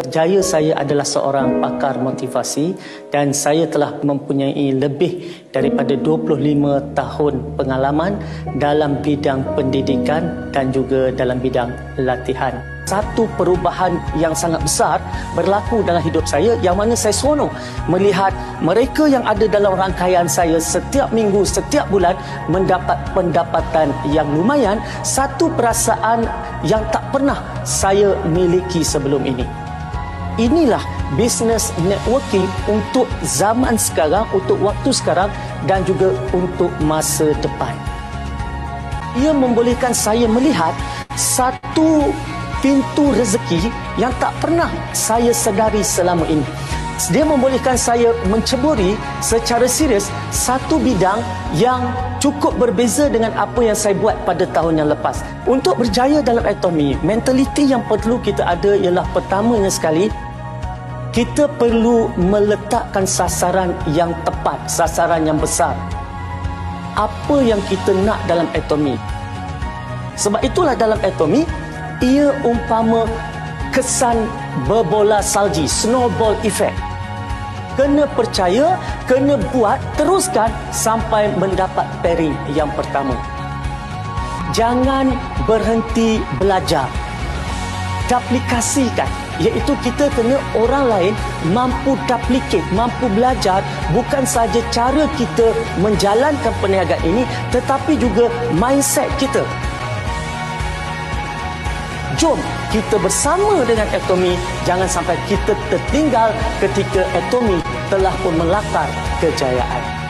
Kerjaya saya adalah seorang pakar motivasi dan saya telah mempunyai lebih daripada 25 tahun pengalaman dalam bidang pendidikan dan juga dalam bidang latihan. Satu perubahan yang sangat besar berlaku dalam hidup saya yang mana saya seronok melihat mereka yang ada dalam rangkaian saya setiap minggu, setiap bulan mendapat pendapatan yang lumayan, satu perasaan yang tak pernah saya miliki sebelum ini. Inilah business networking untuk zaman sekarang, untuk waktu sekarang dan juga untuk masa depan. Ia membolehkan saya melihat satu pintu rezeki yang tak pernah saya sedari selama ini. Dia membolehkan saya menceburi secara serius satu bidang yang cukup berbeza dengan apa yang saya buat pada tahun yang lepas. Untuk berjaya dalam Atomy, mentaliti yang perlu kita ada ialah pertamanya sekali, kita perlu meletakkan sasaran yang tepat, sasaran yang besar. Apa yang kita nak dalam Atomy? Sebab itulah dalam Atomy, ia umpama kesan berbola salji, snowball effect. Kena percaya, kena buat, teruskan sampai mendapat pairing yang pertama. Jangan berhenti belajar. Duplikasikan, iaitu kita kena orang lain mampu duplicate, mampu belajar bukan saja cara kita menjalankan perniagaan ini tetapi juga mindset kita. Jom kita bersama dengan Atomy, jangan sampai kita tertinggal ketika Atomy telah pun melakar kejayaan.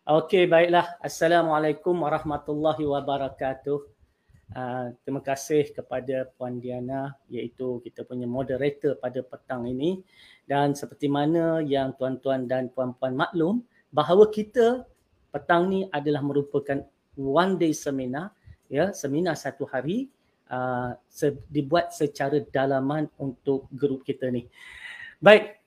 Okey, baiklah. Assalamualaikum warahmatullahi wabarakatuh. Terima kasih kepada Puan Diana, iaitu kita punya moderator pada petang ini. Dan seperti mana yang tuan-tuan dan puan-puan maklum, bahawa kita petang ni adalah merupakan one day seminar, ya, seminar satu hari, dibuat secara dalaman untuk grup kita ni. Baik.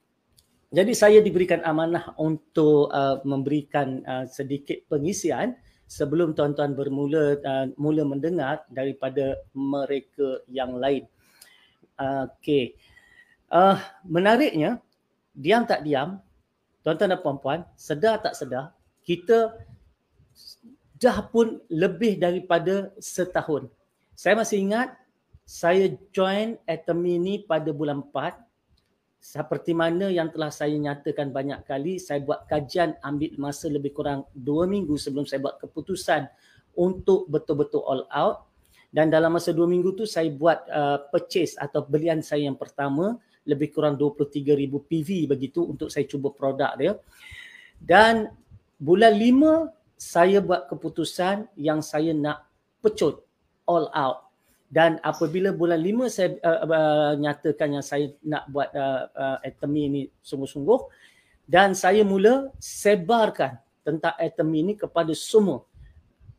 Jadi saya diberikan amanah untuk memberikan sedikit pengisian sebelum tuan-tuan mula mendengar daripada mereka yang lain. Okey. Menariknya, diam tak diam, tuan-tuan dan puan-puan, sedar tak sedar, kita dah pun lebih daripada setahun. Saya masih ingat saya join Atomy ni pada bulan 4. Seperti mana yang telah saya nyatakan banyak kali, saya buat kajian ambil masa lebih kurang 2 minggu sebelum saya buat keputusan untuk betul-betul all out. Dan dalam masa 2 minggu tu saya buat purchase atau belian saya yang pertama, lebih kurang 23,000 PV begitu untuk saya cuba produk dia. Dan bulan 5 saya buat keputusan yang saya nak pecut all out. Dan apabila bulan 5 saya nyatakan yang saya nak buat Atomy ni sungguh-sungguh, dan saya mula sebarkan tentang Atomy ni kepada semua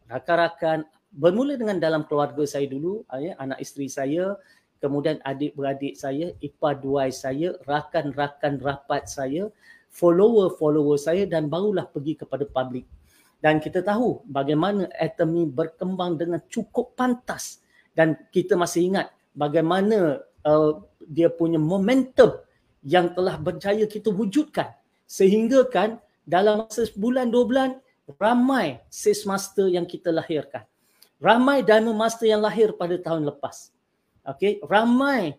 rakan-rakan, bermula dengan dalam keluarga saya dulu, anak isteri saya, kemudian adik-beradik saya, ipar-duai saya, rakan-rakan rapat saya, follower-follower saya, dan barulah pergi kepada publik. Dan kita tahu bagaimana Atomy berkembang dengan cukup pantas. Dan kita masih ingat bagaimana dia punya momentum yang telah berjaya kita wujudkan. Sehingga kan dalam masa sebulan, 2 bulan, ramai Sales Master yang kita lahirkan. Ramai Diamond Master yang lahir pada tahun lepas. Okay? Ramai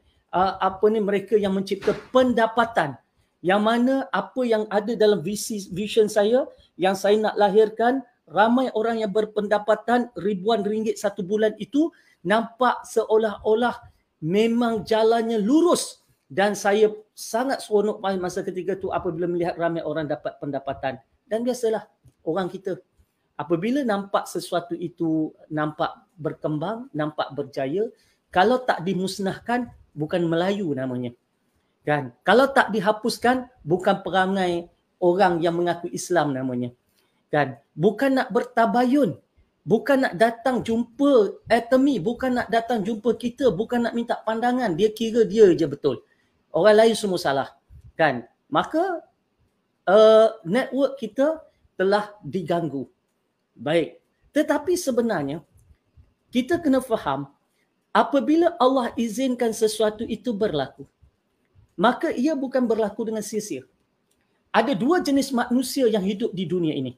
mereka yang mencipta pendapatan. Yang mana apa yang ada dalam vision saya, yang saya nak lahirkan, ramai orang yang berpendapatan ribuan ringgit satu bulan itu, nampak seolah-olah memang jalannya lurus. Dan saya sangat seronok pada masa ketika itu apabila melihat ramai orang dapat pendapatan. Dan biasalah orang kita, apabila nampak sesuatu itu nampak berkembang, nampak berjaya, kalau tak dimusnahkan, bukan Melayu namanya. Kan? Kalau tak dihapuskan, bukan perangai orang yang mengaku Islam namanya. Kan? Bukan nak bertabayun. bukan nak datang jumpa Atomy, bukan nak datang jumpa kita, bukan nak minta pandangan, dia kira dia je betul. Orang lain semua salah. Kan? Maka network kita telah diganggu. Baik. Tetapi sebenarnya kita kena faham, apabila Allah izinkan sesuatu itu berlaku, maka ia bukan berlaku dengan sia-sia. Ada dua jenis manusia yang hidup di dunia ini.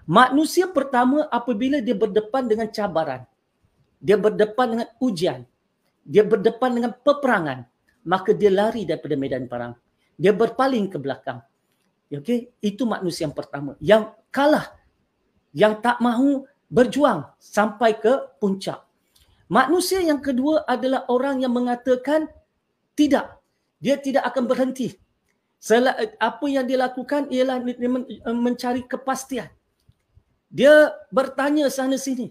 Manusia pertama apabila dia berdepan dengan cabaran, dia berdepan dengan ujian, dia berdepan dengan peperangan, maka dia lari daripada medan perang. Dia berpaling ke belakang. Okay? Itu manusia yang pertama. Yang kalah, yang tak mahu berjuang sampai ke puncak. Manusia yang kedua adalah orang yang mengatakan tidak. Dia tidak akan berhenti. Apa yang dia lakukan ialah mencari kepastian. Dia bertanya sana sini.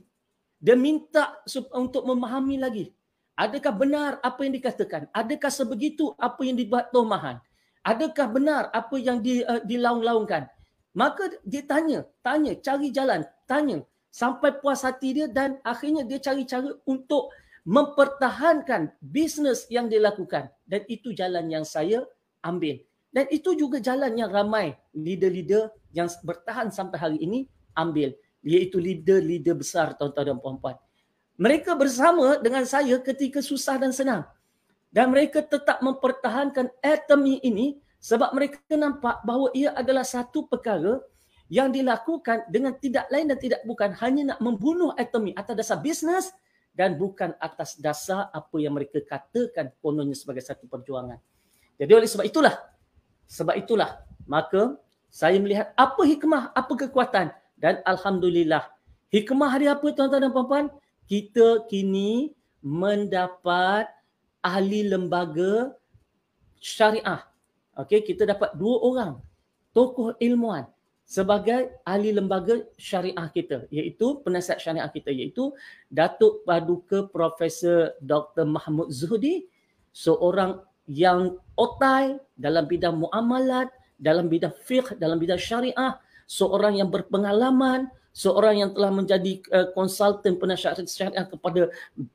Dia minta untuk memahami lagi. Adakah benar apa yang dikatakan? Adakah sebegitu apa yang dibuat tomahan? Adakah benar apa yang dilaung-laungkan? Maka dia tanya, cari jalan, tanya. Sampai puas hati dia dan akhirnya dia cari cara untuk mempertahankan bisnes yang dia lakukan. Dan itu jalan yang saya ambil. Dan itu juga jalan yang ramai leader-leader yang bertahan sampai hari ini ambil. Iaitu leader-leader besar, tuan-tuan dan puan-puan. Mereka bersama dengan saya ketika susah dan senang. Dan mereka tetap mempertahankan Atomy ini sebab mereka nampak bahawa ia adalah satu perkara yang dilakukan dengan tidak lain dan tidak bukan hanya nak membunuh Atomy atas dasar bisnes dan bukan atas dasar apa yang mereka katakan kononnya sebagai satu perjuangan. Jadi oleh sebab itulah maka saya melihat apa hikmah, apa kekuatan, dan alhamdulillah. Hikmah dia apa, tuan-tuan dan puan-puan? Kita kini mendapat ahli lembaga syariah. Okey, kita dapat 2 orang tokoh ilmuwan sebagai ahli lembaga syariah kita, iaitu penasihat syariah kita, iaitu Datuk Paduka Profesor Dr. Mahmud Zuhdi, seorang yang otai dalam bidang muamalat, dalam bidang fiqh, dalam bidang syariah, seorang yang berpengalaman, seorang yang telah menjadi konsultan penasihat syariah kepada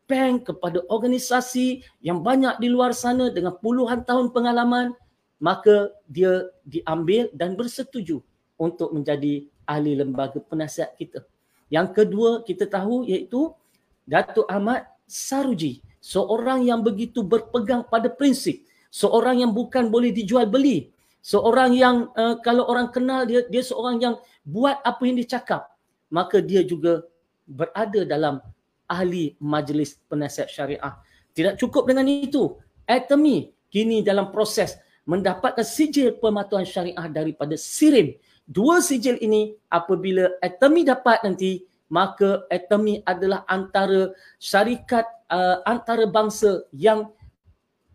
bank, kepada organisasi yang banyak di luar sana dengan puluhan tahun pengalaman. Maka dia diambil dan bersetuju untuk menjadi ahli lembaga penasihat kita. Yang kedua kita tahu iaitu Datuk Ahmad Saruji, seorang yang begitu berpegang pada prinsip, seorang yang bukan boleh dijual beli, seorang yang kalau orang kenal dia seorang yang buat apa yang dia cakap, maka dia juga berada dalam ahli majlis penasihat syariah. Tidak cukup dengan itu, Atomy kini dalam proses mendapatkan sijil pematuhan syariah daripada SIRIM. 2 sijil ini apabila Atomy dapat nanti, maka Atomy adalah antara syarikat antarabangsa yang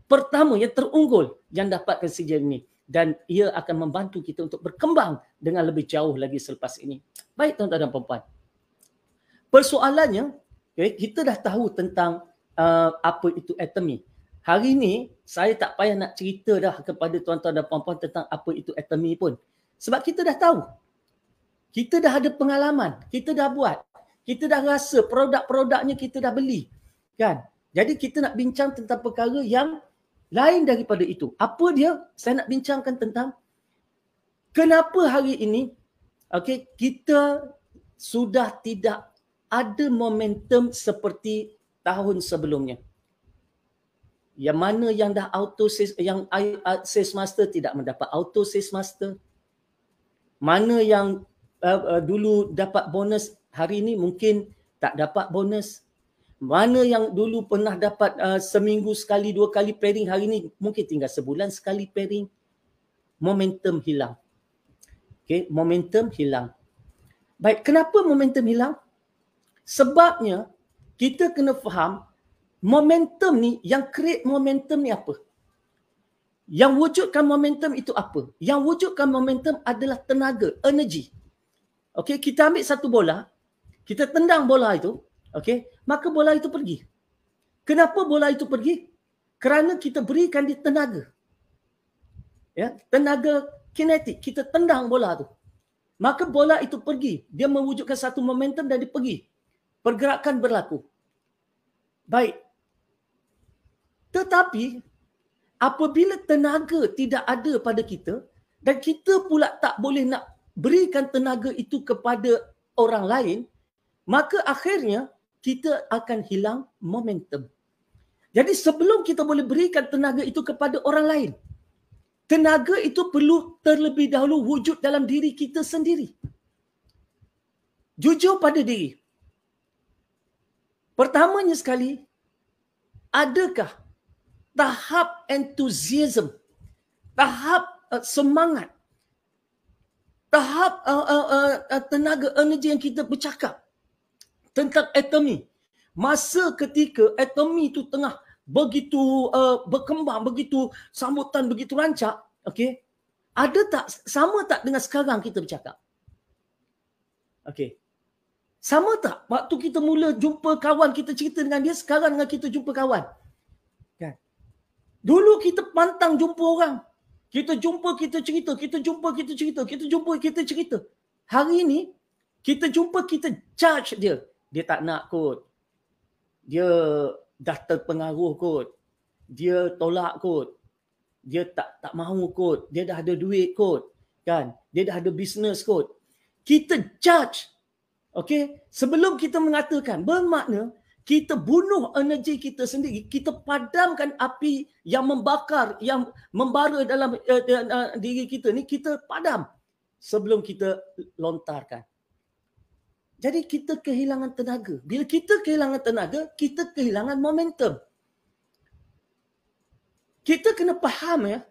pertama, yang terunggul yang dapatkan sijil ini. Dan ia akan membantu kita untuk berkembang dengan lebih jauh lagi selepas ini. Baik tuan-tuan dan puan-puan. Persoalannya, kita dah tahu tentang apa itu Atomy. Hari ini saya tak payah nak cerita dah kepada tuan-tuan dan puan-puan tentang apa itu Atomy pun. Sebab kita dah tahu. Kita dah ada pengalaman, kita dah buat. Kita dah rasa produk-produknya kita dah beli. Kan? Jadi kita nak bincang tentang perkara yang lain daripada itu. Apa dia? Saya nak bincangkan tentang kenapa hari ini kita sudah tidak ada momentum seperti tahun sebelumnya. Yang mana yang dah auto yang sales master tidak mendapat auto sales master. Mana yang dulu dapat bonus hari ini mungkin tak dapat bonus. Mana yang dulu pernah dapat seminggu sekali, 2 kali pairing, hari ini mungkin tinggal sebulan sekali pairing. Momentum hilang. Momentum hilang. Baik, kenapa momentum hilang? Sebabnya kita kena faham momentum ni, yang create momentum ni apa? Yang wujudkan momentum itu apa? Yang wujudkan momentum adalah tenaga, energi. Kita ambil satu bola, kita tendang bola itu, maka bola itu pergi. Kenapa bola itu pergi? Kerana kita berikan dia tenaga. Tenaga kinetik, kita tendang bola tu. Maka bola itu pergi. Dia mewujudkan satu momentum dan dia pergi. pergerakan berlaku. Baik. Tetapi apabila tenaga tidak ada pada kita dan kita pula tak boleh nak berikan tenaga itu kepada orang lain, maka akhirnya kita akan hilang momentum. Jadi sebelum kita boleh berikan tenaga itu kepada orang lain, tenaga itu perlu terlebih dahulu wujud dalam diri kita sendiri. Jujur pada diri. Pertamanya sekali, adakah tahap enthusiasm, tahap semangat, tahap tenaga energi yang kita bercakap tentang atomi. Masa ketika atomi itu tengah begitu berkembang, begitu sambutan, begitu rancak, okey, ada tak, sama tak dengan sekarang kita bercakap? Okey. Sama tak waktu kita mula jumpa kawan, kita cerita dengan dia, sekarang dengan kita jumpa kawan? Kan? Dulu kita pantang jumpa orang. Kita jumpa, kita cerita, kita jumpa, kita cerita, kita jumpa, kita cerita. Hari ini, kita jumpa, kita judge dia. Dia tak nak kot. Dia dah terpengaruh kot. Dia tolak kot. Dia tak mahu kot. Dia dah ada duit kot. Kan? Dia dah ada bisnes kot. Kita judge. Okey? Sebelum kita mengatakan, bermakna kita bunuh energi kita sendiri, kita padamkan api yang membakar, yang membara dalam diri kita ni, kita padam sebelum kita lontarkan. Jadi kita kehilangan tenaga. Bila kita kehilangan tenaga, kita kehilangan momentum. Kita kena faham ya,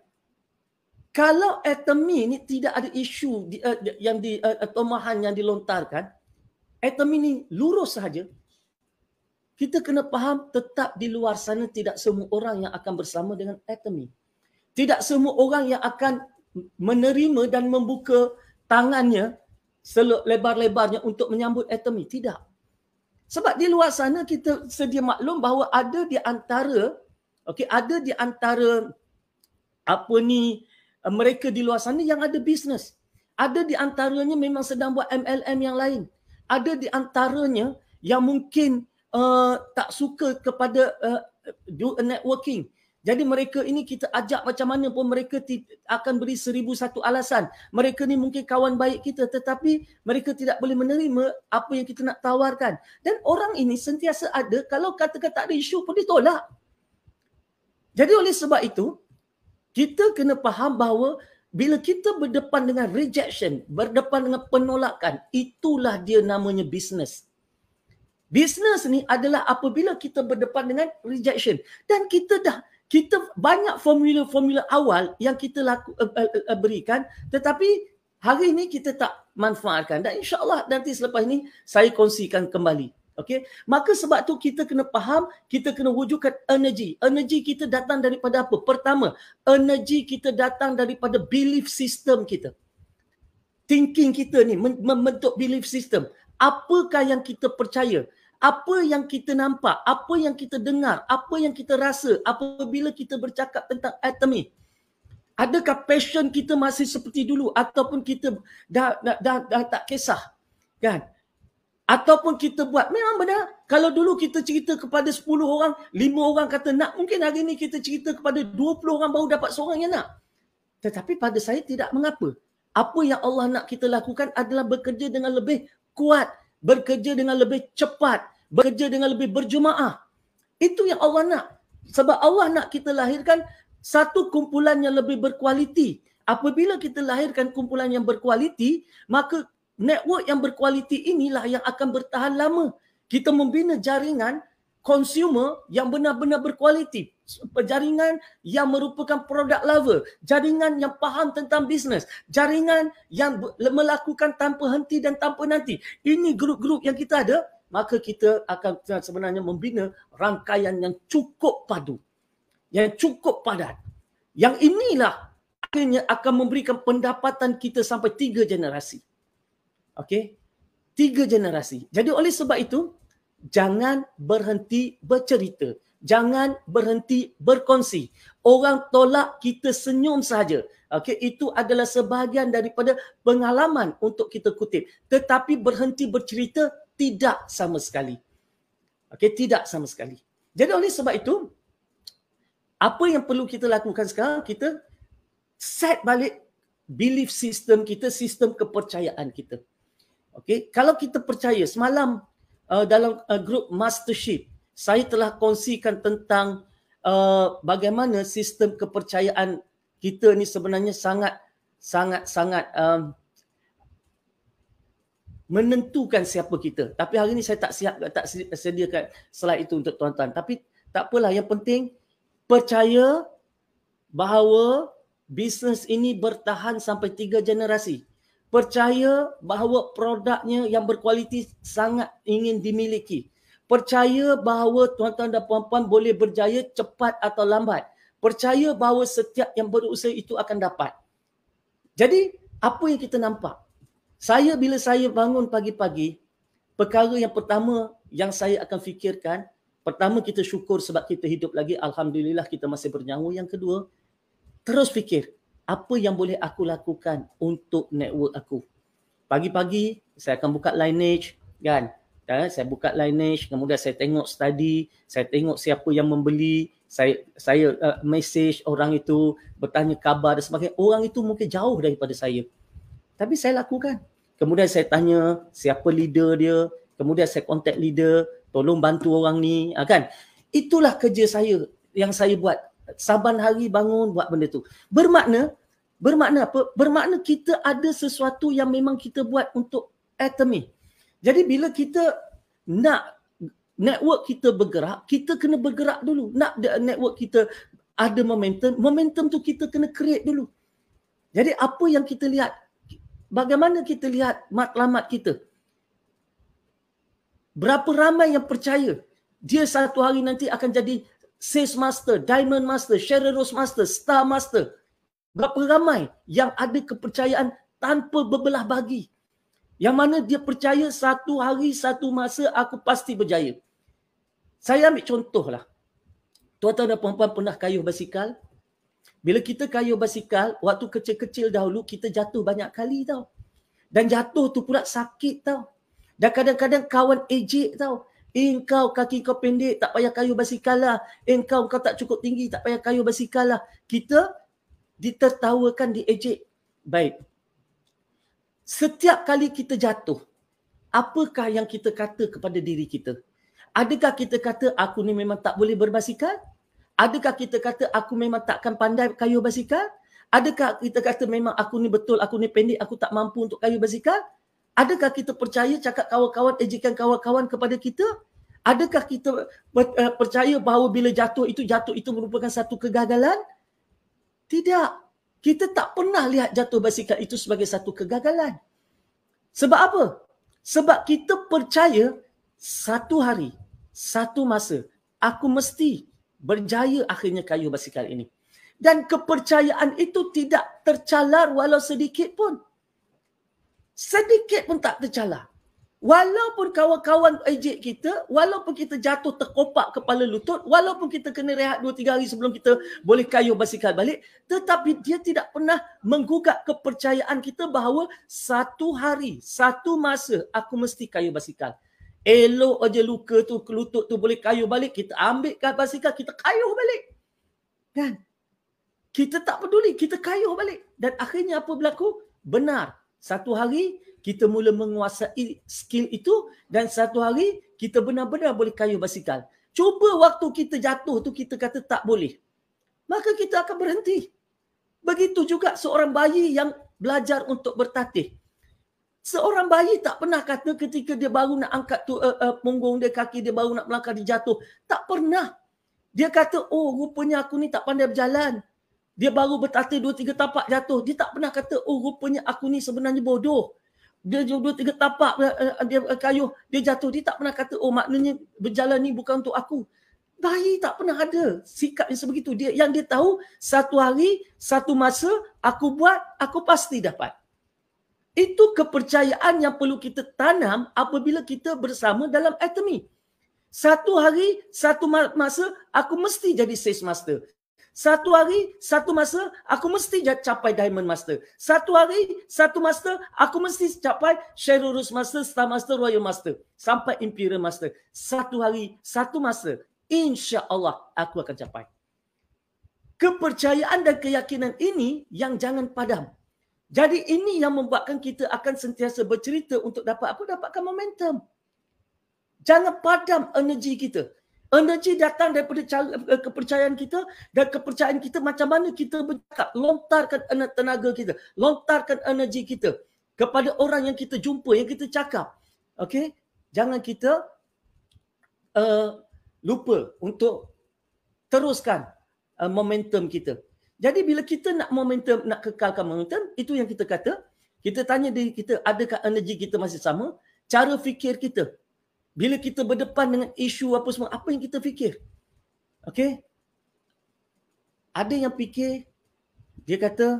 kalau atomi ni tidak ada isu yang tomahan yang dilontarkan, atomi ni lurus sahaja, kita kena faham tetap di luar sana tidak semua orang yang akan bersama dengan atomi. Tidak semua orang yang akan menerima dan membuka tangannya selebar-lebarnya untuk menyambut atomi. Tidak. Sebab di luar sana kita sedia maklum bahawa ada di antara mereka di luar sana yang ada bisnes. Ada di antaranya memang sedang buat MLM yang lain. Ada di antaranya yang mungkin tak suka kepada do networking. Jadi mereka ini kita ajak macam mana pun mereka akan beri 1001 alasan. Mereka ni mungkin kawan baik kita tetapi mereka tidak boleh menerima apa yang kita nak tawarkan. Dan orang ini sentiasa ada, kalau katakan tak ada isu pun ditolak. Jadi oleh sebab itu, kita kena faham bahawa bila kita berdepan dengan rejection, berdepan dengan penolakan, itulah dia namanya bisnes. Bisnes ni adalah apabila kita berdepan dengan rejection. Dan kita banyak formula-formula awal yang kita berikan, tetapi hari ini kita tak manfaatkan. Dan insya-Allah nanti selepas ini saya kongsikan kembali. Okey, maka sebab tu kita kena faham, kita kena wujudkan energi. Energi kita datang daripada apa? Pertama, energi kita datang daripada belief system kita. Thinking kita ni membentuk belief system. Apakah yang kita percaya? Apa yang kita nampak, apa yang kita dengar, apa yang kita rasa apabila kita bercakap tentang atomi. Adakah passion kita masih seperti dulu ataupun kita dah tak kisah, kan? Ataupun kita buat, memang benar. Kalau dulu kita cerita kepada 10 orang, 5 orang kata nak, mungkin hari ini kita cerita kepada 20 orang baru dapat seorang yang nak. Tetapi pada saya tidak mengapa. Apa yang Allah nak kita lakukan adalah bekerja dengan lebih kuat, bekerja dengan lebih cepat, bekerja dengan lebih berjemaah. Itu yang Allah nak. Sebab Allah nak kita lahirkan satu kumpulan yang lebih berkualiti. Apabila kita lahirkan kumpulan yang berkualiti, maka network yang berkualiti inilah yang akan bertahan lama. Kita membina jaringan consumer yang benar-benar berkualiti. Jaringan yang merupakan product lover. Jaringan yang faham tentang bisnes. Jaringan yang melakukan tanpa henti dan tanpa nanti. Ini grup-grup yang kita ada, maka kita akan sebenarnya membina rangkaian yang cukup padu. Yang cukup padat. Yang inilah akhirnya akan memberikan pendapatan kita sampai 3 generasi. Okey, 3 generasi. Jadi oleh sebab itu, jangan berhenti bercerita. Jangan berhenti berkongsi. Orang tolak, kita senyum saja. Okey, itu adalah sebahagian daripada pengalaman untuk kita kutip. Tetapi berhenti bercerita Tidak sama sekali. Okey, tidak sama sekali. Jadi oleh sebab itu, apa yang perlu kita lakukan sekarang, kita set balik belief system kita, sistem kepercayaan kita. Okey, kalau kita percaya, semalam dalam grup Mastership, saya telah kongsikan tentang bagaimana sistem kepercayaan kita ni sebenarnya sangat menentukan siapa kita. Tapi hari ni saya tak sediakan slide itu untuk tuan-tuan. Tapi tak apalah, yang penting percaya bahawa bisnes ini bertahan sampai 3 generasi. Percaya bahawa produknya yang berkualiti sangat ingin dimiliki. Percaya bahawa tuan-tuan dan puan-puan boleh berjaya cepat atau lambat. Percaya bahawa setiap yang berusaha itu akan dapat. Jadi, apa yang kita nampak? Bila saya bangun pagi-pagi, perkara yang pertama yang saya akan fikirkan, pertama kita syukur sebab kita hidup lagi. Alhamdulillah kita masih bernyawa. Yang kedua, terus fikir, apa yang boleh aku lakukan untuk network aku. Pagi-pagi, saya akan buka Lineage, kan? Saya buka Lineage, kemudian saya tengok study, saya tengok siapa yang membeli, saya message orang itu, bertanya khabar dan sebagainya. Orang itu mungkin jauh daripada saya, tapi saya lakukan. Kemudian saya tanya siapa leader dia, kemudian saya contact leader, tolong bantu orang ni, kan? Itulah kerja saya yang saya buat. Saban hari bangun buat benda tu. Bermakna apa? Bermakna kita ada sesuatu yang memang kita buat untuk Atomy. Jadi bila kita nak network kita bergerak, kita kena bergerak dulu. Nak network kita ada momentum tu kita kena create dulu. Jadi apa yang kita lihat? Bagaimana kita lihat matlamat kita? Berapa ramai yang percaya dia satu hari nanti akan jadi Sales Master, Diamond Master, Sharon Rose Master, Star Master. Berapa ramai yang ada kepercayaan tanpa berbelah bagi. Yang mana dia percaya satu hari, satu masa aku pasti berjaya. Saya ambil contohlah. Tuan-tuan dan puan-puan pernah kayuh basikal? Bila kita kayuh basikal, waktu kecil-kecil dahulu kita jatuh banyak kali tau. Dan jatuh tu pula sakit tau. Dan kadang-kadang kawan ejek tau. Engkau kaki kau pendek, tak payah kayuh basikal lah. Engkau tak cukup tinggi, tak payah kayuh basikal lah. Kita ditertawakan, diejek. Baik. Setiap kali kita jatuh, apakah yang kita kata kepada diri kita? Adakah kita kata aku ni memang tak boleh berbasikal? Adakah kita kata aku memang takkan pandai kayuh basikal? Adakah kita kata memang aku ni betul, aku ni pendek, aku tak mampu untuk kayuh basikal? Adakah kita percaya cakap kawan-kawan, ejekan kawan-kawan kepada kita? Adakah kita percaya bahawa bila jatuh itu merupakan satu kegagalan? Tidak. Kita tak pernah lihat jatuh basikal itu sebagai satu kegagalan. Sebab apa? Sebab kita percaya satu hari, satu masa, aku mesti berjaya akhirnya kayuh basikal ini. Dan kepercayaan itu tidak tercalar walau sedikit pun. Sedikit pun tak tercalar. Walaupun kawan-kawan ejek kita, walaupun kita jatuh terkopak kepala lutut, walaupun kita kena rehat 2-3 hari sebelum kita boleh kayuh basikal balik, tetapi dia tidak pernah menggugat kepercayaan kita bahawa satu hari, satu masa aku mesti kayuh basikal. Elok aja luka tu, lutut tu boleh kayuh balik, kita ambil basikal, kita kayuh balik. Kan? Kita tak peduli, kita kayuh balik. Dan akhirnya apa berlaku? Benar. Satu hari kita mula menguasai skill itu dan satu hari kita benar-benar boleh kayuh basikal. Cuba waktu kita jatuh tu kita kata tak boleh. Maka kita akan berhenti. Begitu juga seorang bayi yang belajar untuk bertatih. Seorang bayi tak pernah kata ketika dia baru nak angkat tu punggung dia, kaki dia baru nak melangkah, dia jatuh. Tak pernah. Dia kata, oh rupanya aku ni tak pandai berjalan. Dia baru bertatih 2-3 tapak jatuh. Dia tak pernah kata, oh rupanya aku ni sebenarnya bodoh. Dia 2-3 tapak dia kayuh, dia jatuh. Dia tak pernah kata, oh maknanya berjalan ni bukan untuk aku. Bayi tak pernah ada sikap yang sebegitu. Yang dia tahu, satu hari, satu masa, aku buat, aku pasti dapat. Itu kepercayaan yang perlu kita tanam apabila kita bersama dalam Atomy. Satu hari, satu masa, aku mesti jadi Sales Master. Satu hari, satu masa, aku mesti capai Diamond Master. Satu hari, satu master, aku mesti capai Sherurus Master, Star Master, Royal Master. Sampai Imperial Master. Satu hari, satu master. Insya Allah, aku akan capai. Kepercayaan dan keyakinan ini yang jangan padam. Jadi ini yang membuatkan kita akan sentiasa bercerita untuk dapatkan momentum. Jangan padam energi kita. Energi datang daripada kepercayaan kita, dan kepercayaan kita macam mana kita bercakap. Lontarkan tenaga kita, lontarkan energi kita kepada orang yang kita jumpa, yang kita cakap. Okey? Jangan kita lupa untuk teruskan momentum kita. Jadi bila kita nak momentum, nak kekalkan momentum, itu yang kita kata, kita tanya diri kita, adakah energi kita masih sama? Cara fikir kita. Bila kita berdepan dengan isu apa semua, apa yang kita fikir? Okey? Ada yang fikir, dia kata,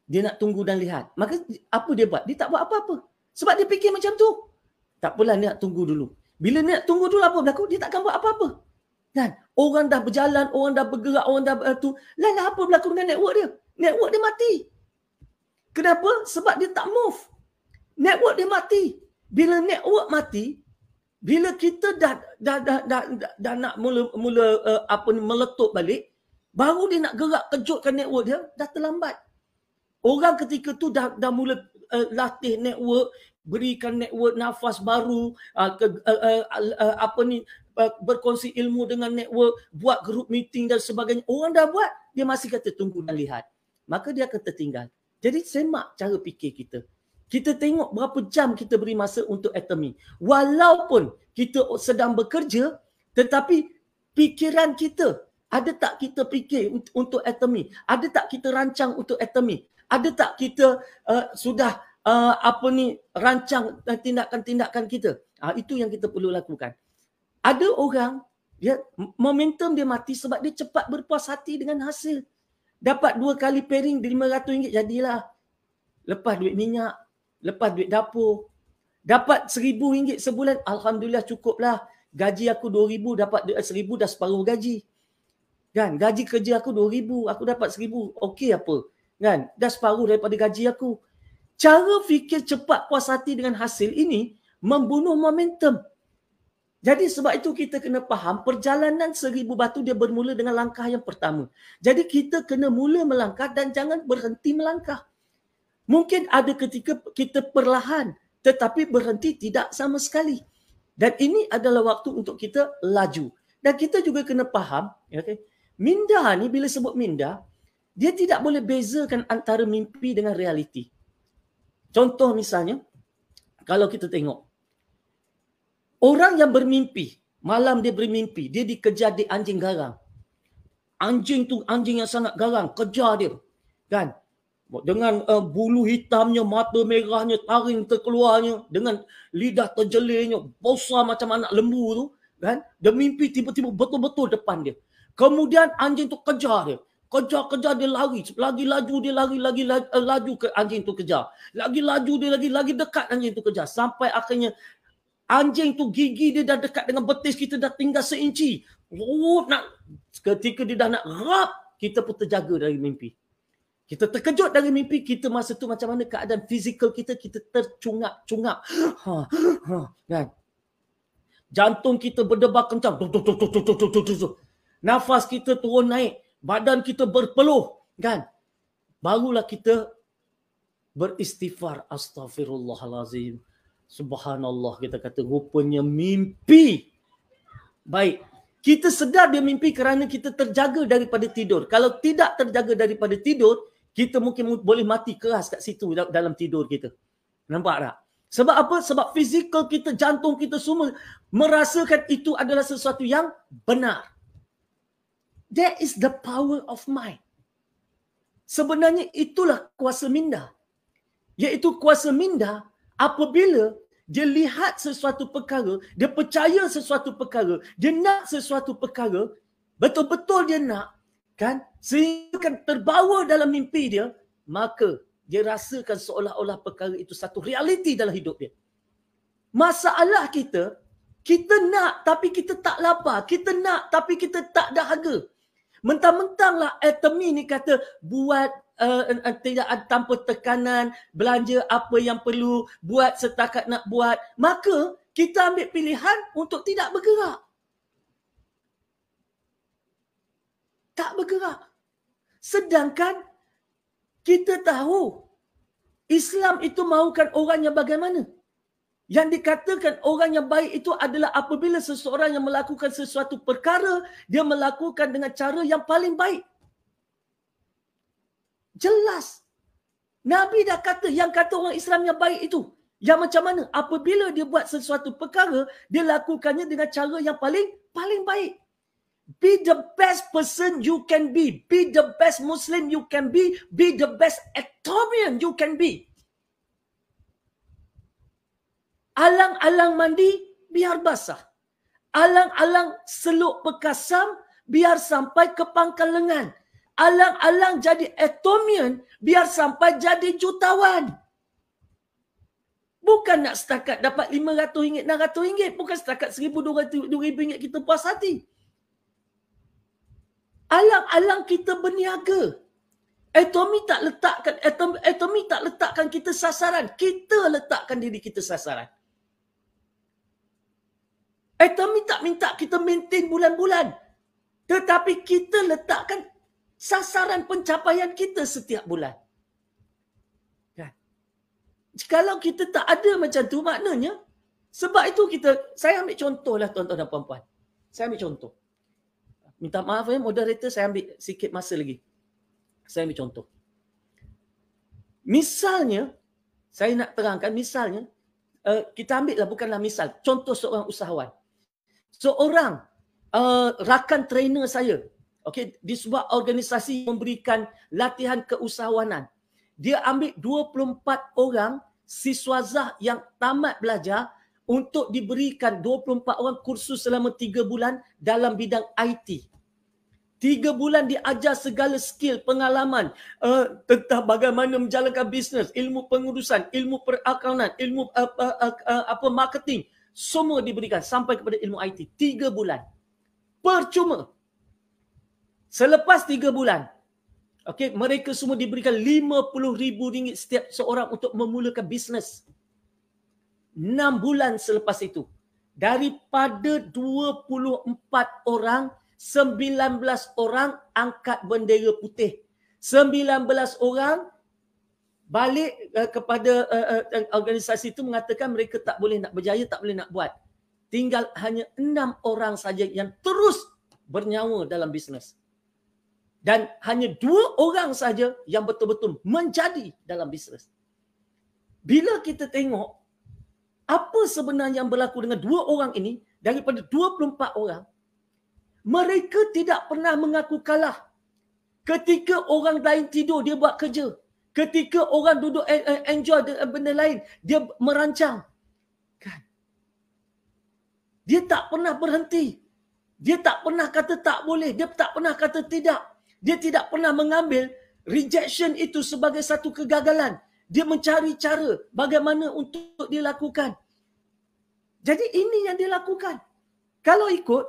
dia nak tunggu dan lihat. Maka apa dia buat? Dia tak buat apa-apa. Sebab dia fikir macam tu. Tak apalah, dia nak tunggu dulu. Bila dia nak tunggu dulu apa berlaku, dia takkan buat apa-apa. Kan? Orang dah berjalan, orang dah bergerak, orang dah tu. Lalu apa berlaku dengan network dia? Network dia mati. Kenapa? Sebab dia tak move. Network dia mati. Bila network mati, bila kita dah nak mula meletup balik, baru dia nak gerak kejutkan network dia, dah terlambat. Orang ketika tu dah mula latih network, berikan network nafas baru, berkongsi ilmu dengan network, buat group meeting dan sebagainya. Orang dah buat, dia masih kata tunggu dan lihat. Maka dia akan tertinggal. Jadi semak cara fikir kita. Kita tengok berapa jam kita beri masa untuk Atomy. Walaupun kita sedang bekerja, tetapi fikiran kita, ada tak kita fikir untuk Atomy? Ada tak kita rancang untuk Atomy? Ada tak kita sudah rancang tindakan-tindakan kita? Itu yang kita perlu lakukan. Ada orang, momentum dia mati sebab dia cepat berpuas hati dengan hasil. Dapat 2 kali pairing RM500 jadilah. Lepas duit minyak, lepas duit dapur. Dapat RM1,000 sebulan, alhamdulillah cukuplah. Gaji aku RM2,000, dapat RM1,000 dah separuh gaji. Kan? Gaji kerja aku RM2,000, aku dapat RM1,000. Okey apa? Kan? Dah separuh daripada gaji aku. Cara fikir cepat puas hati dengan hasil ini membunuh momentum. Jadi sebab itu kita kena faham perjalanan 1,000 batu dia bermula dengan langkah yang pertama. Jadi kita kena mula melangkah dan jangan berhenti melangkah. Mungkin ada ketika kita perlahan tetapi berhenti tidak sama sekali. Dan ini adalah waktu untuk kita laju. Dan kita juga kena faham, okay, minda ni bila sebut minda, dia tidak boleh bezakan antara mimpi dengan realiti. Contoh misalnya, kalau kita tengok, orang yang bermimpi, malam dia bermimpi, dia dikejar di anjing garang. Anjing tu anjing yang sangat garang, kejar dia. Kan? Dengan bulu hitamnya, mata merahnya, taring terkeluarnya, dengan lidah terjelirnya, besar macam anak lembu tu. Kan? Dia mimpi tiba-tiba betul-betul depan dia. Kemudian anjing tu kejar dia. Kejar-kejar dia lari. Lagi laju dia lari, lagi laju ke anjing tu kejar. Lagi laju dia lagi dekat anjing tu kejar. Sampai akhirnya anjing tu gigi dia dah dekat dengan betis kita, dah tinggal seinci. Ketika dia dah nak rap, kita pun terjaga dari mimpi. Kita terkejut dari mimpi, kita masa tu macam mana keadaan fizikal kita tercungap-cungap. Kan? Jantung kita berdebar kencang. Nafas kita turun naik. Badan kita berpeluh. Kan? Barulah kita beristighfar. Astaghfirullahalazim. Subhanallah, kita kata rupanya mimpi. Baik. Kita sedar dia mimpi kerana kita terjaga daripada tidur. Kalau tidak terjaga daripada tidur, kita mungkin boleh mati keras kat situ dalam tidur kita. Nampak tak? Sebab apa? Sebab fizikal kita, jantung kita semua merasakan itu adalah sesuatu yang benar. That is the power of mind. Sebenarnya itulah kuasa minda. Iaitu kuasa minda apabila dia lihat sesuatu perkara, dia percaya sesuatu perkara, dia nak sesuatu perkara, betul-betul dia nak, kan? Sehingga kan terbawa dalam mimpi dia, maka dia rasakan seolah-olah perkara itu satu realiti dalam hidup dia. Masalah kita nak tapi kita tak lapar, kita nak tapi kita tak dahaga. Mentang-mentanglah atomi ni kata buat tidak tanpa tekanan, belanja apa yang perlu, buat setakat nak buat, maka kita ambil pilihan untuk tidak bergerak. Tak bergerak. Sedangkan kita tahu Islam itu mahukan orang yang bagaimana? Yang dikatakan orang yang baik itu adalah apabila seseorang yang melakukan sesuatu perkara, dia melakukan dengan cara yang paling baik. Jelas. Nabi dah kata, yang kata orang Islam yang baik itu, yang macam mana? Apabila dia buat sesuatu perkara, dia lakukannya dengan cara yang paling baik. Be the best person you can be. Be the best Muslim you can be. Be the best Atomian you can be. Alang-alang mandi, biar basah. Alang-alang seluk pekasam, biar sampai ke pangkal lengan. Alang-alang jadi Atomian, biar sampai jadi jutawan. Bukan nak setakat dapat RM500, RM600. Bukan setakat RM1,200 kita puas hati. Alang-alang kita berniaga. Atomi tak letakkan kita sasaran. Kita letakkan diri kita sasaran. Atomi tak minta kita maintain bulan-bulan. Tetapi kita letakkan sasaran pencapaian kita setiap bulan. Kan? Kalau kita tak ada macam tu, maknanya, sebab itu saya ambil contoh lah tuan-tuan dan puan-puan. Saya ambil contoh. Minta maaf moderator, saya ambil sikit masa lagi. Saya ambil contoh. Misalnya, saya nak terangkan, misalnya, kita ambil lah, bukanlah misal, contoh seorang usahawan. Seorang rakan trainer saya, di sebuah organisasi memberikan latihan keusahawanan. Dia ambil 24 orang siswazah yang tamat belajar untuk diberikan 24 orang kursus selama 3 bulan dalam bidang IT. 3 bulan diajar segala skill, pengalaman tentang bagaimana menjalankan bisnes, ilmu pengurusan, ilmu perakaunan, ilmu marketing. Semua diberikan sampai kepada ilmu IT. 3 bulan. Percuma. Selepas 3 bulan, mereka semua diberikan RM50,000 setiap seorang untuk memulakan bisnes. 6 bulan selepas itu, daripada 24 orang, 19 orang angkat bendera putih. 19 orang balik kepada organisasi itu mengatakan mereka tak boleh nak berjaya, tak boleh nak buat. Tinggal hanya 6 orang saja yang terus bernyawa dalam bisnes. Dan hanya 2 orang saja yang betul-betul menjadi dalam bisnes. Bila kita tengok apa sebenarnya yang berlaku dengan 2 orang ini, daripada 24 orang, mereka tidak pernah mengaku kalah. Ketika orang lain tidur, dia buat kerja. Ketika orang duduk enjoy benda lain, dia merancang. Kan? Dia tak pernah berhenti. Dia tak pernah kata tak boleh. Dia tak pernah kata tidak. Dia tidak pernah mengambil rejection itu sebagai satu kegagalan. Dia mencari cara bagaimana untuk dia lakukan. Jadi ini yang dia lakukan. Kalau ikut,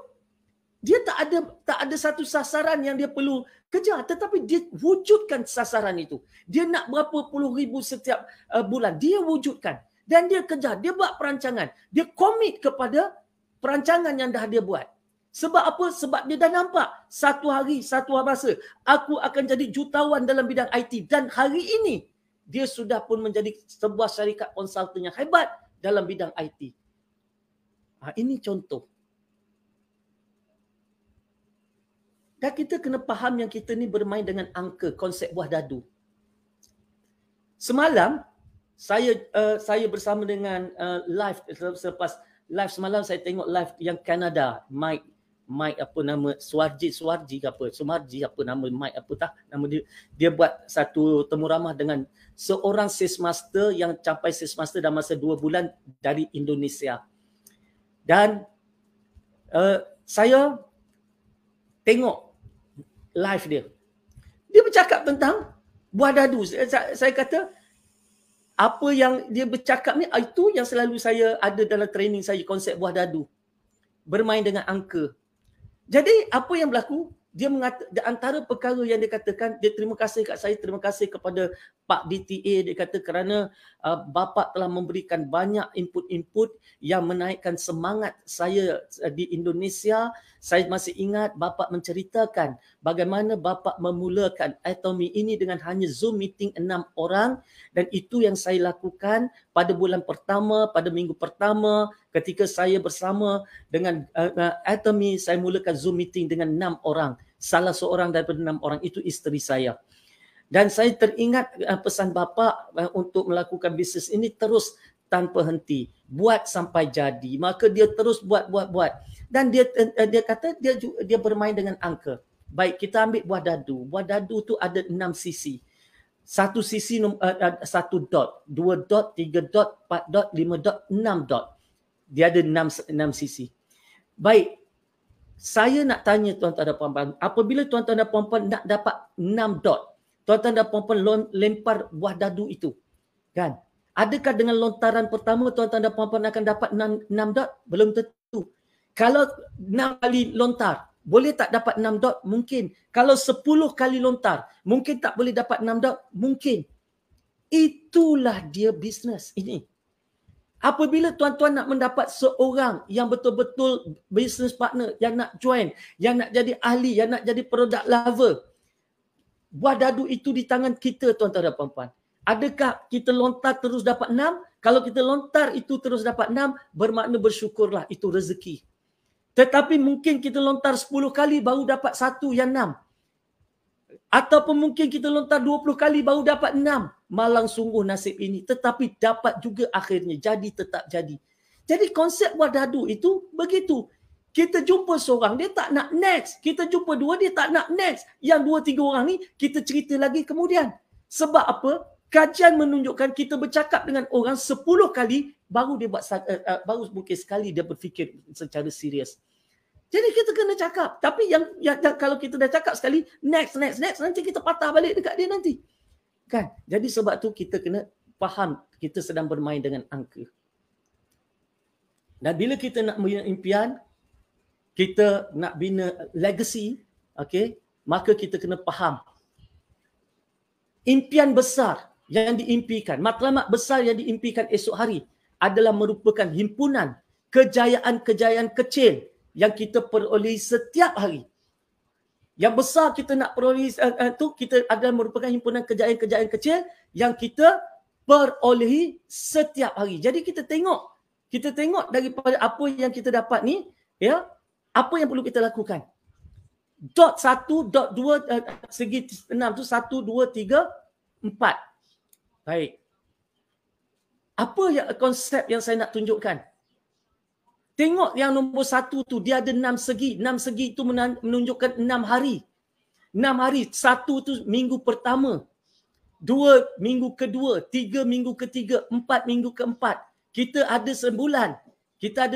dia tak ada satu sasaran yang dia perlu kejar, tetapi dia wujudkan sasaran itu. Dia nak berapa puluh ribu setiap bulan. Dia wujudkan. Dan dia kejar. Dia buat perancangan. Dia komit kepada perancangan yang dah dia buat. Sebab apa? Sebab dia dah nampak satu hari, satu masa, aku akan jadi jutawan dalam bidang IT. Dan hari ini, dia sudah pun menjadi sebuah syarikat konsultan yang hebat dalam bidang IT. Ini contoh. Dan kita kena faham yang kita ni bermain dengan angka, konsep buah dadu. Semalam, saya bersama dengan live, selepas live semalam saya tengok live yang Kanada, Mike apa nama, Sumarji apa nama, Mike apa tak, nama dia buat satu temu ramah dengan seorang sesmaster yang capai sesmaster dalam masa 2 bulan dari Indonesia. Dan saya tengok live dia. Dia bercakap tentang buah dadu. Saya kata, apa yang dia bercakap ni, itu yang selalu saya ada dalam training saya, konsep buah dadu. Bermain dengan angka. Jadi, apa yang berlaku? dia antara perkara yang dia katakan, dia terima kasih kat saya, terima kasih kepada Pak DTA, dia kata kerana bapa telah memberikan banyak input-input yang menaikkan semangat saya di Indonesia. Saya masih ingat bapa menceritakan bagaimana bapa memulakan Atomy ini dengan hanya Zoom meeting 6 orang, dan itu yang saya lakukan pada bulan pertama, pada minggu pertama ketika saya bersama dengan Atomy. Saya mulakan Zoom meeting dengan 6 orang. Salah seorang daripada 6 orang itu isteri saya. Dan saya teringat pesan bapa untuk melakukan bisnes ini terus tanpa henti. Buat sampai jadi. Maka dia terus buat. Dan dia kata dia bermain dengan angka. Baik, kita ambil buah dadu. Buah dadu tu ada 6 sisi. Satu sisi 1 dot, 2 dot, 3 dot, 4 dot, 5 dot, 6 dot. Dia ada 6 sisi. Baik. Saya nak tanya tuan-tuan dan puan-puan, apabila tuan-tuan dan puan-puan nak dapat 6 dot, tuan-tuan dan puan-puan lempar buah dadu itu, kan? Adakah dengan lontaran pertama tuan-tuan dan puan-puan akan dapat 6 dot? Belum tentu. Kalau 6 kali lontar, boleh tak dapat 6 dot? Mungkin. Kalau 10 kali lontar, mungkin tak boleh dapat 6 dot? Mungkin. Itulah dia bisnes ini. Apabila tuan-tuan nak mendapat seorang yang betul-betul business partner, yang nak join, yang nak jadi ahli, yang nak jadi product lover, buah dadu itu di tangan kita, tuan-tuan dan puan-puan. Adakah kita lontar terus dapat 6? Kalau kita lontar itu terus dapat 6, bermakna bersyukurlah, itu rezeki. Tetapi mungkin kita lontar 10 kali baru dapat 1 yang 6. Ataupun mungkin kita lontar 20 kali baru dapat 6. Malang sungguh nasib ini. Tetapi dapat juga akhirnya. Jadi tetap jadi. Jadi konsep buah dadu itu begitu. Kita jumpa seorang, dia tak nak next. Kita jumpa dua, dia tak nak next. Yang 2-3 orang ni, kita cerita lagi kemudian. Sebab apa? Kajian menunjukkan kita bercakap dengan orang 10 kali, baru dia buat, baru mungkin sekali dia berfikir secara serius. Jadi kita kena cakap. Tapi yang kalau kita dah cakap sekali, next, nanti kita patah balik dekat dia nanti. Kan? Jadi sebab tu kita kena faham kita sedang bermain dengan angka. Dan bila kita nak bina impian, kita nak bina legacy, okay, maka kita kena faham impian besar yang diimpikan, matlamat besar yang diimpikan esok hari adalah merupakan himpunan kejayaan-kejayaan kecil yang kita peroleh setiap hari. Yang besar kita nak peroleh itu kita adalah merupakan himpunan kejayaan-kejayaan kecil yang kita perolehi setiap hari. Jadi kita tengok daripada apa yang kita dapat ni, ya, apa yang perlu kita lakukan. Dot 1, dot 2, segi 6 tu 1, 2, 3, 4. Baik. Apa yang konsep yang saya nak tunjukkan? Tengok yang nombor 1 tu, dia ada 6 segi. 6 segi itu menunjukkan 6 hari. 6 hari. 1 tu minggu pertama. 2 minggu kedua. 3 minggu ketiga. 4 minggu keempat. Kita ada sebulan. Kita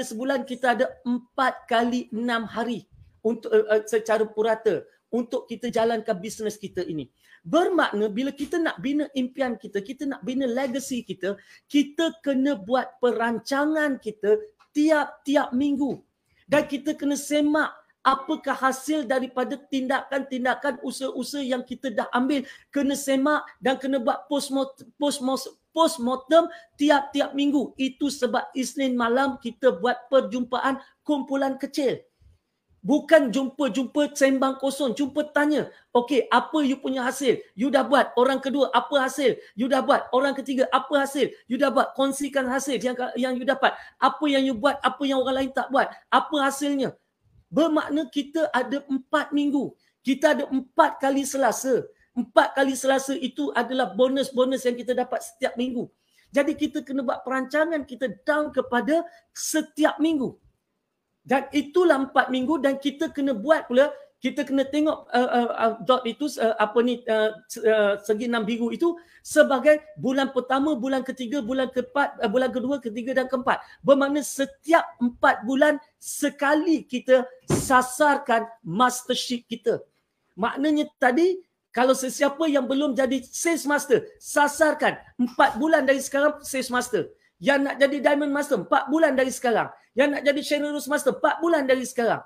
ada 4 kali 6 hari untuk secara purata untuk kita jalankan bisnes kita ini. Bermakna bila kita nak bina impian kita, kita nak bina legacy kita, kita kena buat perancangan kita tiap-tiap minggu. Dan kita kena semak apakah hasil daripada tindakan-tindakan usaha-usaha yang kita dah ambil. Kena semak dan kena buat postmortem tiap-tiap minggu. Itu sebab Isnin malam kita buat perjumpaan kumpulan kecil. Bukan jumpa sembang kosong. Jumpa tanya. Okey, apa you punya hasil? You dah buat. Orang kedua, apa hasil? You dah buat. Orang ketiga, apa hasil? You dah buat. Kongsikan hasil yang you dapat. Apa yang you buat, apa yang orang lain tak buat. Apa hasilnya? Bermakna kita ada 4 minggu. Kita ada 4 kali Selasa. 4 kali Selasa itu adalah bonus-bonus yang kita dapat setiap minggu. Jadi kita kena buat perancangan kita down kepada setiap minggu. Dan itulah 4 minggu dan kita kena buat pula, kita kena tengok dot itu segi 6 biru itu sebagai bulan pertama, bulan ketiga, bulan keempat, bulan kedua, ketiga dan keempat. Bermakna setiap 4 bulan sekali kita sasarkan mastership kita. Maknanya tadi kalau sesiapa yang belum jadi sales master, sasarkan 4 bulan dari sekarang sales master. Yang nak jadi diamond master 4 bulan dari sekarang. Yang nak jadi generous master 4 bulan dari sekarang.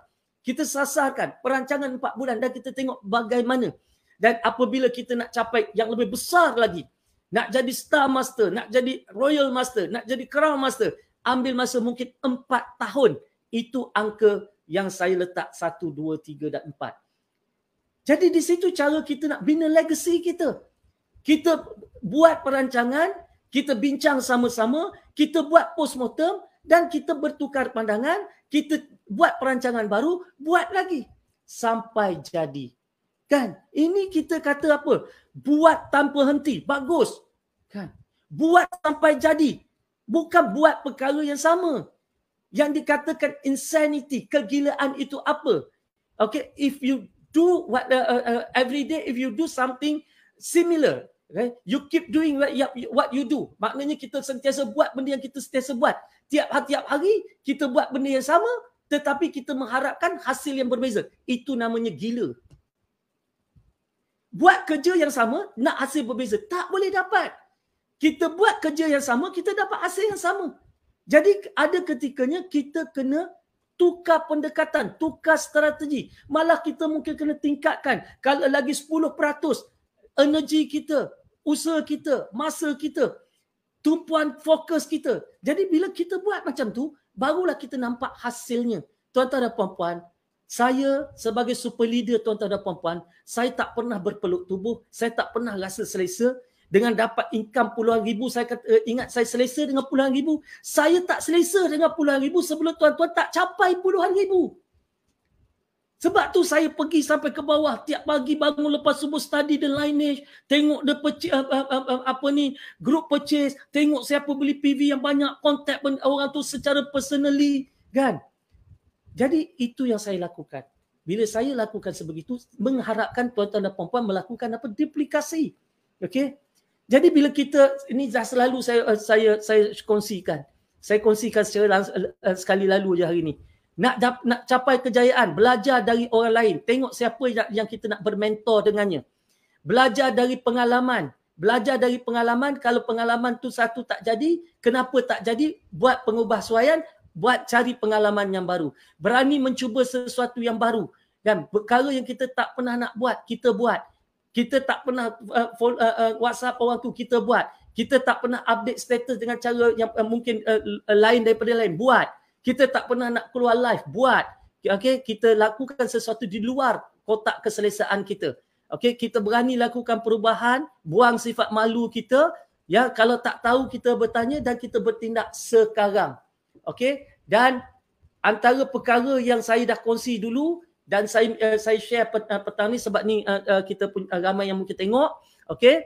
Kita sasarkan perancangan 4 bulan dan kita tengok bagaimana. Dan apabila kita nak capai yang lebih besar lagi, nak jadi Star Master, nak jadi Royal Master, nak jadi Crown Master, ambil masa mungkin 4 tahun. Itu angka yang saya letak 1, 2, 3 dan 4. Jadi di situ cara kita nak bina legacy kita. Kita buat perancangan, kita bincang sama-sama, kita buat postmortem dan kita bertukar pandangan, kita buat perancangan baru, buat lagi sampai jadi. Kan? Ini kita kata apa? Buat tanpa henti. Bagus. Kan? Buat sampai jadi. Bukan buat perkara yang sama. Yang dikatakan insanity, kegilaan itu apa? Okay, if you do what every day, if you do something similar, okay, you keep doing what you do. Maknanya kita sentiasa buat benda yang kita sentiasa buat. Tiap hari kita buat benda yang sama, tetapi kita mengharapkan hasil yang berbeza. Itu namanya gila. Buat kerja yang sama, nak hasil berbeza. Tak boleh dapat. Kita buat kerja yang sama, kita dapat hasil yang sama. Jadi ada ketikanya kita kena tukar pendekatan, tukar strategi. Malah kita mungkin kena tingkatkan. Kalau lagi 10% energi kita, usaha kita, masa kita, tumpuan fokus kita. Jadi bila kita buat macam tu, barulah kita nampak hasilnya. Tuan-tuan dan puan-puan, saya sebagai super leader, tuan-tuan dan puan-puan, saya tak pernah berpeluk tubuh, saya tak pernah rasa selesa dengan dapat income puluhan ribu. Saya kata, ingat saya selesa dengan puluhan ribu. Saya tak selesa dengan puluhan ribu sebelum tuan-tuan tak capai puluhan ribu. Sebab tu saya pergi sampai ke bawah tiap pagi bangun lepas subuh study the lineage, tengok the group purchase, tengok siapa beli PV yang banyak, contact orang tu secara personally, kan? Jadi itu yang saya lakukan. Bila saya lakukan sebegitu, mengharapkan tuan-tuan dan puan-puan melakukan apa? Duplikasi. Okey? Jadi bila kita, ini dah selalu saya kongsikan. Saya kongsikan sekali lalu je hari ni. Nak capai kejayaan, belajar dari orang lain. Tengok siapa yang kita nak bermentor dengannya. Belajar dari pengalaman. Belajar dari pengalaman, kalau pengalaman tu satu tak jadi, kenapa tak jadi? Buat pengubahsuaian, buat cari pengalaman yang baru. Berani mencuba sesuatu yang baru. Dan perkara yang kita tak pernah nak buat, kita buat. Kita tak pernah WhatsApp orang tu, kita buat. Kita tak pernah update status dengan cara yang mungkin lain daripada lain, buat. Kita tak pernah nak keluar live, buat. Okay? Kita lakukan sesuatu di luar kotak keselesaan kita. Okay? Kita berani lakukan perubahan, buang sifat malu kita. Ya, kalau tak tahu kita bertanya dan kita bertindak sekarang. Okay? Dan antara perkara yang saya dah kongsi dulu dan saya share petang ni sebab ni kita pun ramai yang mungkin tengok. Okay?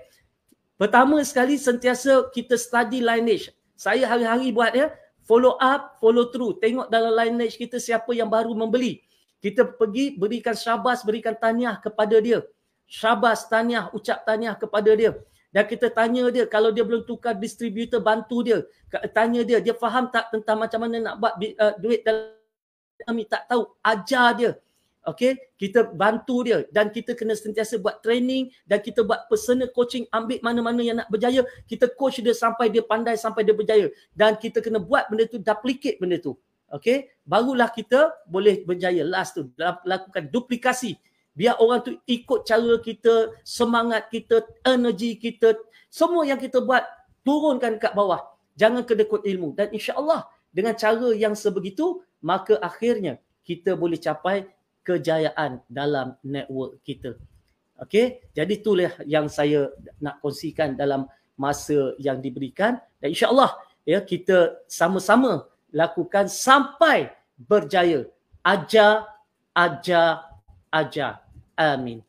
Pertama sekali sentiasa kita study lineage. Saya hari-hari buat ya. Follow up, follow through. Tengok dalam lineage kita siapa yang baru membeli. Kita pergi berikan syabas, berikan tahniah kepada dia. Syabas, tahniah, ucap tahniah kepada dia. Dan kita tanya dia, kalau dia belum tukar distributor, bantu dia. Tanya dia, dia faham tak tentang macam mana nak buat duit dalam kami, tak tahu, ajar dia. Okay, kita bantu dia dan kita kena sentiasa buat training dan kita buat personal coaching, ambil mana-mana yang nak berjaya, kita coach dia sampai dia pandai, sampai dia berjaya, dan kita kena buat benda tu, duplicate benda tu. Okay, barulah kita boleh berjaya. Last tu, lakukan duplikasi. Biar orang tu ikut cara kita, semangat kita, energi kita, semua yang kita buat, turunkan kat bawah. Jangan kedekut ilmu. Dan insya-Allah dengan cara yang sebegitu, maka akhirnya kita boleh capai kejayaan dalam network kita. Okey, jadi itulah yang saya nak kongsikan dalam masa yang diberikan, dan insya-Allah ya kita sama-sama lakukan sampai berjaya. Ajar. Amin.